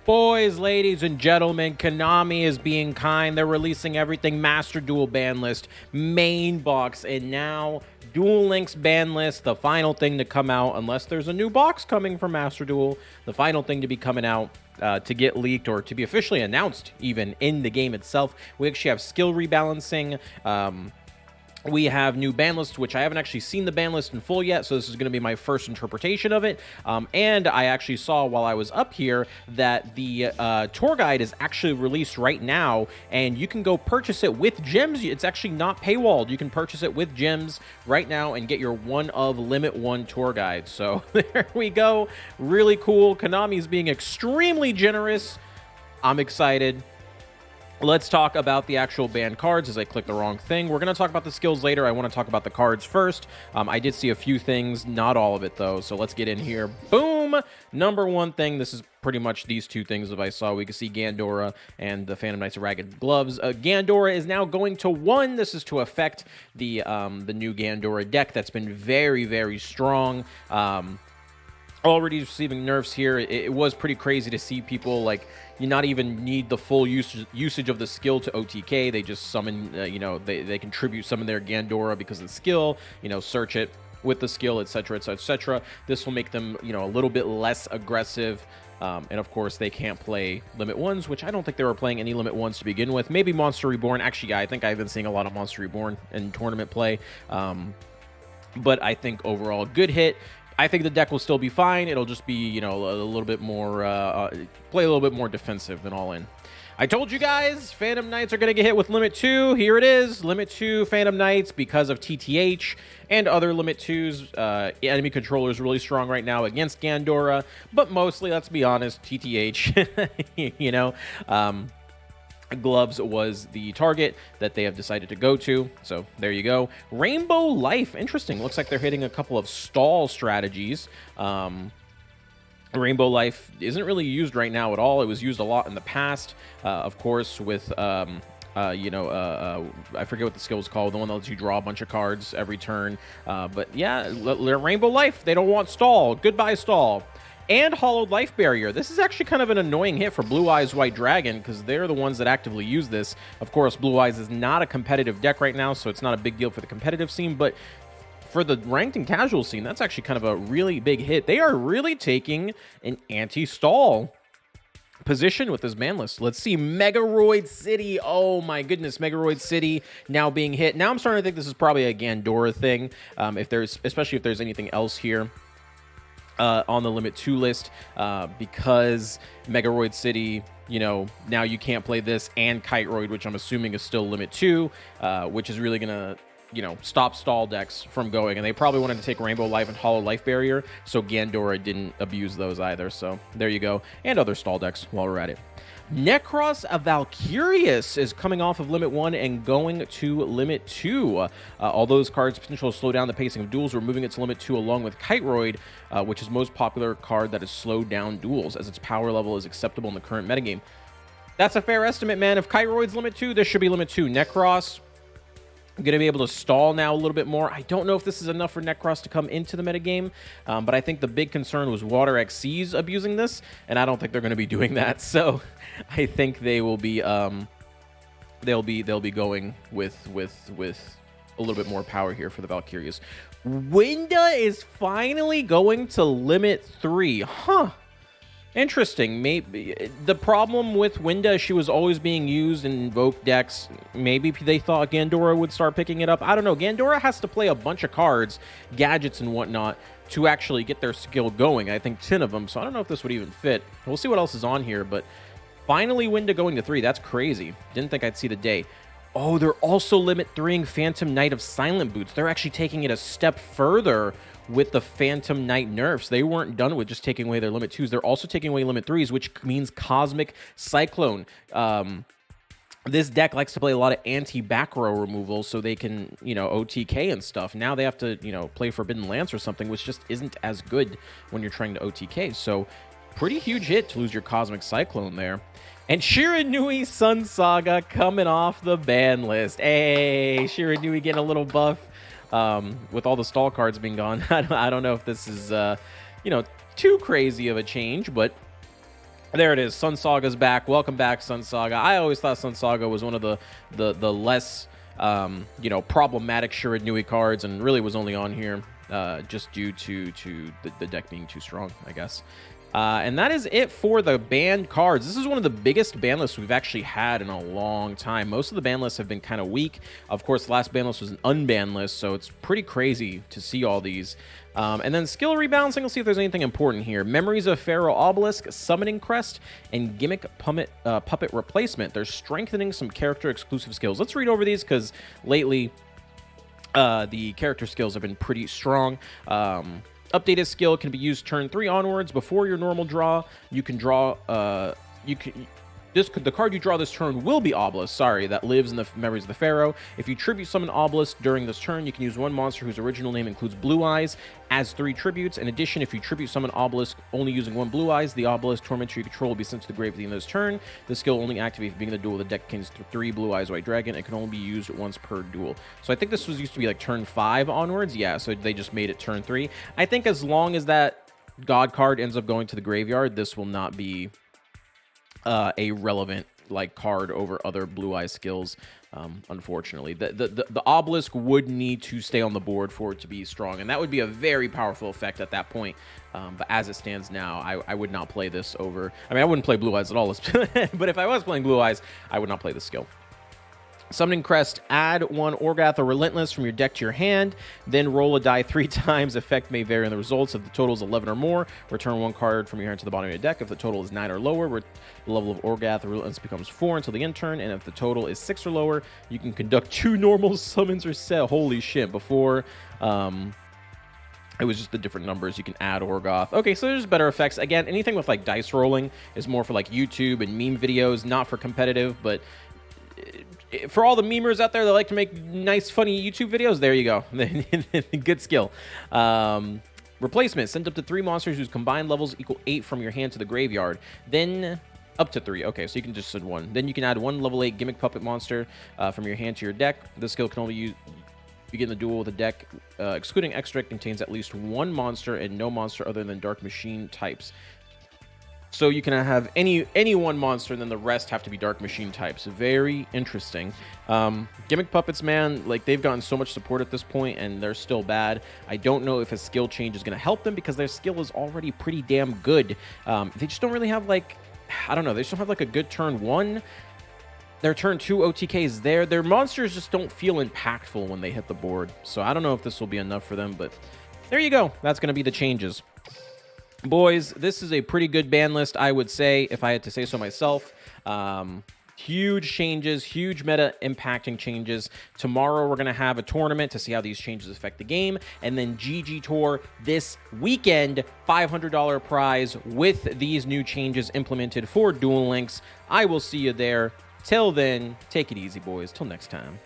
Boys, ladies, and gentlemen, Konami is being kind. They're releasing everything Master Duel ban list, main box, and now Duel Links ban list, the final thing to come out, unless there's a new box coming from Master Duel, the final thing to be coming out to get leaked or to be officially announced even in the game itself. We actually have skill rebalancing. We have new ban lists, which I haven't actually seen the ban list in full yet, so this is going to be my first interpretation of it. And I actually saw while I was up here that the tour guide is actually released right now, and you can go purchase it with gems. It's actually not paywalled. You can purchase it with gems right now and get your one of Limit 1 tour guide. So there we go. Really cool. Konami's being extremely generous. I'm excited. Let's talk about the actual banned cards as I click the wrong thing. We're going to talk about the skills later. I want to talk about the cards first. I did see a few things, not all of it though, so let's get in here. Boom! Number one thing, this is pretty much these two things that I saw. We can see Gandora and the Phantom Knights of Ragged Gloves. Gandora is now going to 1. This is to affect the new Gandora deck that's been very, very strong. Already receiving nerfs here. It was pretty crazy to see people, like, you not even need the full usage of the skill to OTK. They just summon, they contribute some of their Gandora because of the skill, search it with the skill, etc., etc., etc. This will make them, a little bit less aggressive. And of course, they can't play Limit 1s, which I don't think they were playing any Limit 1s to begin with. Maybe Monster Reborn. Actually, I think I've been seeing a lot of Monster Reborn in tournament play. But I think overall, good hit. I think the deck will still be fine. It'll just be, a little bit more, play a little bit more defensive than all in. I told you guys, Phantom Knights are going to get hit with Limit 2. Here it is, Limit 2 Phantom Knights because of TTH and other Limit 2s. Enemy controller is really strong right now against Gandora, but mostly, let's be honest, TTH, Gloves was the target that they have decided to go to, so there you go. Rainbow Life, interesting. Looks like they're hitting a couple of stall strategies. Rainbow Life isn't really used right now at all. It was used a lot in the past, of course, with I forget what the skill is called, the one that lets you draw a bunch of cards every turn. But yeah, Rainbow Life, they don't want stall. Goodbye stall. And Hollowed Life Barrier. This is actually kind of an annoying hit for Blue Eyes White Dragon because they're the ones that actively use this. Of course, Blue Eyes is not a competitive deck right now, so it's not a big deal for the competitive scene, but for the ranked and casual scene, that's actually kind of a really big hit. They are really taking an anti-stall position with this ban list. Let's see, Megaroid City. Oh my goodness, Megaroid City now being hit. Now I'm starting to think this is probably a Gandora thing, especially if there's anything else here on the Limit 2 list, because Megaroid City, now you can't play this and Kiteroid, which I'm assuming is still Limit 2, which is really gonna, stop stall decks from going. And they probably wanted to take Rainbow Life and Hollow Life Barrier, so Gandora didn't abuse those either. So there you go. And other stall decks while we're at it. Necros Valkyrius is coming off of Limit 1 and going to Limit 2. All those cards' potential to slow down the pacing of duels, we're moving it to Limit 2 along with Kiteroid, which is most popular card that has slowed down duels, as its power level is acceptable in the current metagame. That's a fair estimate, man. If Kiteroid's Limit 2, this should be Limit 2. Necros, I'm going to be able to stall now a little bit more. I don't know if this is enough for Necros to come into the metagame, but I think the big concern was Water XCs abusing this, and I don't think they're going to be doing that. So I think they will be they'll be going with a little bit more power here for the Valkyrias. Winda is finally going to Limit 3. Huh. Interesting. Maybe the problem with Winda, she was always being used in Invoke decks. Maybe they thought Gandora would start picking it up. I don't know. Gandora has to play a bunch of cards, gadgets and whatnot, to actually get their skill going. I think 10 of them, so I don't know if this would even fit. We'll see what else is on here, but finally Winda going to 3. That's crazy. Didn't think I'd see the day. Oh, they're also Limit 3ing Phantom Knight of Silent Boots. They're actually taking it a step further with the Phantom Knight nerfs. They weren't done with just taking away their Limit 2s. They're also taking away Limit 3s, which means Cosmic Cyclone. This deck likes to play a lot of anti-back row removal so they can, OTK and stuff. Now they have to, play Forbidden Lance or something, which just isn't as good when you're trying to OTK. So pretty huge hit to lose your Cosmic Cyclone there. And Shiranui Sun Saga coming off the ban list. Hey, Shiranui getting a little buff. With all the stall cards being gone. I don't know if this is, too crazy of a change, but There it is. Sun Saga's back. Welcome back, Sun Saga. I always thought Sun Saga was one of the less problematic Shiranui cards, and really was only on here just due to the deck being too strong, I guess. And that is it for the banned cards. This is one of the biggest ban lists we've actually had in a long time. Most of the ban lists have been kind of weak. Of course, the last ban list was an unbanned list, so it's pretty crazy to see all these. And then skill rebalancing, let's see if there's anything important here. Memories of Pharaoh Obelisk, Summoning Crest, and Gimmick Puppet Replacement. They're strengthening some character-exclusive skills. Let's read over these, because lately the character skills have been pretty strong. Updated skill can be used turn 3 onwards. Before your normal draw, you can draw the card you draw this turn will be Obelisk, that lives in the Memories of the Pharaoh. If you tribute summon Obelisk during this turn, you can use one monster whose original name includes Blue Eyes as 3 tributes. In addition, if you tribute summon Obelisk only using 1 Blue Eyes, the Obelisk tormentor you control will be sent to the grave at the end of this turn. This skill only activates if being the duel. The deck contains 3 Blue Eyes White Dragon. It can only be used once per duel. So I think this was used to be like turn 5 onwards. Yeah, so they just made it turn 3. I think as long as that God card ends up going to the graveyard, this will not be a relevant card over other Blue Eye skills. Unfortunately, the Obelisk would need to stay on the board for it to be strong, and that would be a very powerful effect at that point. But as it stands now, I would not play this over. I mean, I wouldn't play Blue Eyes at all, but if I was playing Blue Eyes, I would not play this skill. Summoning Crest, add 1 Orgath or Relentless from your deck to your hand, then roll a die 3 times. Effect may vary in the results. If the total is 11 or more, return 1 card from your hand to the bottom of your deck. If the total is 9 or lower, the level of Orgath or Relentless becomes 4 until the end turn, and if the total is 6 or lower, you can conduct 2 normal summons or set. Holy shit, before it was just the different numbers. You can add Orgoth. Okay, so there's better effects. Again, anything with dice rolling is more for YouTube and meme videos, not for competitive, but for all the memers out there that like to make nice, funny YouTube videos, there you go. Good skill. Replacement. Send up to 3 monsters whose combined levels equal 8 from your hand to the graveyard. Then up to 3. Okay, so you can just send 1. Then you can add 1 level 8 Gimmick Puppet monster from your hand to your deck. This skill can only begin the duel with a deck excluding extra contains at least 1 monster and no monster other than Dark Machine types. So you can have any one monster, and then the rest have to be Dark Machine types. Very interesting. Gimmick Puppets, man, they've gotten so much support at this point, and they're still bad. I don't know if a skill change is going to help them, because their skill is already pretty damn good. They just don't really have, I don't know, they just don't have, a good turn 1. Their turn 2 OTKs there. Their monsters just don't feel impactful when they hit the board. So I don't know if this will be enough for them, but there you go. That's going to be the changes. Boys, this is a pretty good ban list, I would say, if I had to say so myself. Huge changes, huge meta impacting changes. Tomorrow we're going to have a tournament to see how these changes affect the game. And then GG Tour this weekend, $500 prize with these new changes implemented for Duel Links. I will see you there. Till then, take it easy, boys. Till next time.